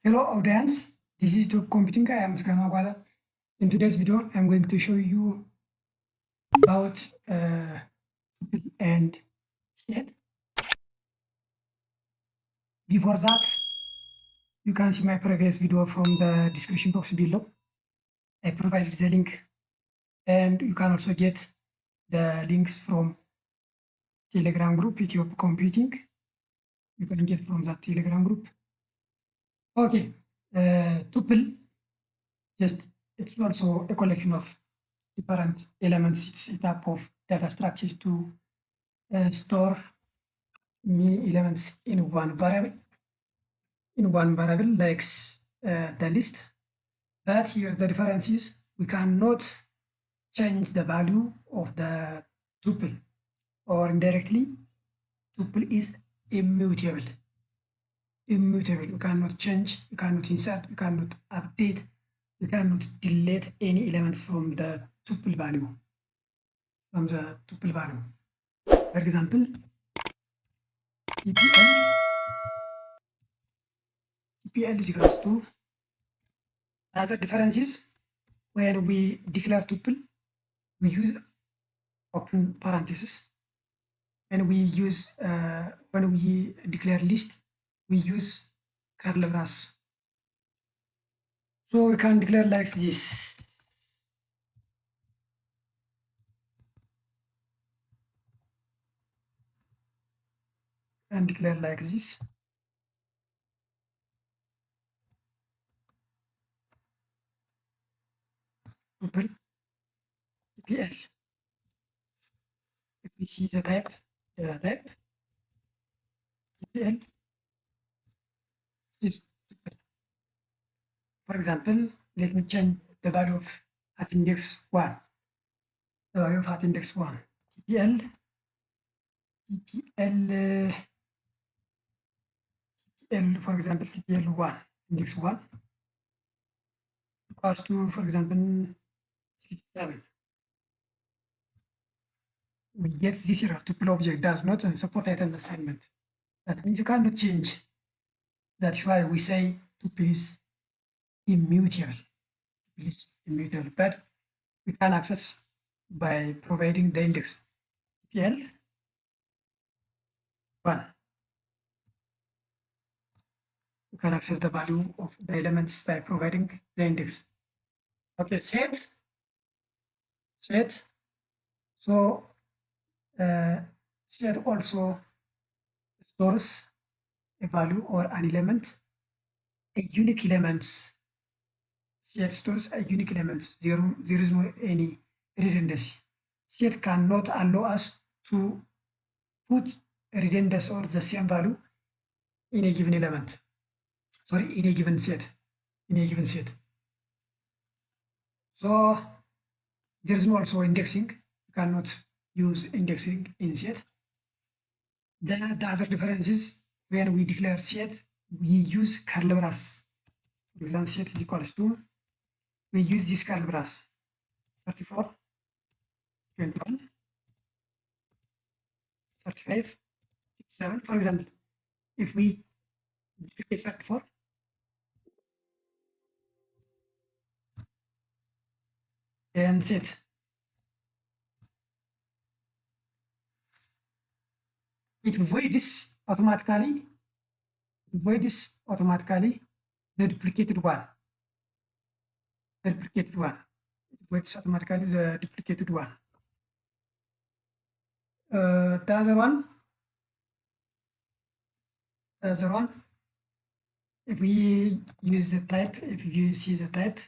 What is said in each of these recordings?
Hello audience, this is Tuple Computing. I am Skamagwada. In today's video, I'm going to show you about Tuple and set. Before that, you can see my previous video from the description box below. I provided the link, and you can also get the links from Telegram group, Tuple Computing. You can get from that Telegram group. Okay, Tuple, it's also a collection of different elements. It's a type of data structures to store many elements in one variable. Like the list. But here the difference is we cannot change the value of the tuple, or indirectly tuple is immutable. You cannot change, you cannot insert, you cannot update, you cannot delete any elements from the tuple value. For example, TPL is equals to, other differences, when we declare tuple, we use open parentheses. When we declare list, we use curly brace. So we can declare like this. And declare like this. Tuple TPL. If we see the type TPL is tuple. For example, let me change the value of at index 1. The value of at index 1. TPL, for example, TPL1, index 1 equals to, for example, 67. We get this error. Tuple object does not support item assignment. That means you cannot change. That's why we say tuple is immutable. Tuple is immutable, but we can access by providing the index TPL 1. You can access the value of the elements by providing the index. Okay, set. So set also stores a value or an element, a unique element. Set stores a unique element. There is no any redundancy. Set cannot allow us to put a redundancy or the same value in a given element. Sorry, in a given set. So there is no also indexing. You cannot use indexing in set. The other difference is when we declare set, we use curly brace. For example, set is equals to, we use this curly brace 34, 21, 35, 67. For example, if we duplicate 34 and set, it voids automatically the duplicated one. It voids automatically the duplicated one. The other one, if we use the type, if you see the type,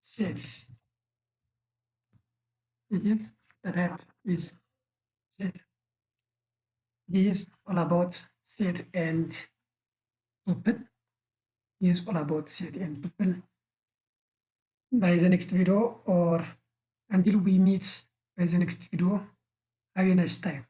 sets, the type is set. This is all about set and tuple. This is all about set and tuple. By the next video, or until we meet by the next video, have a nice time.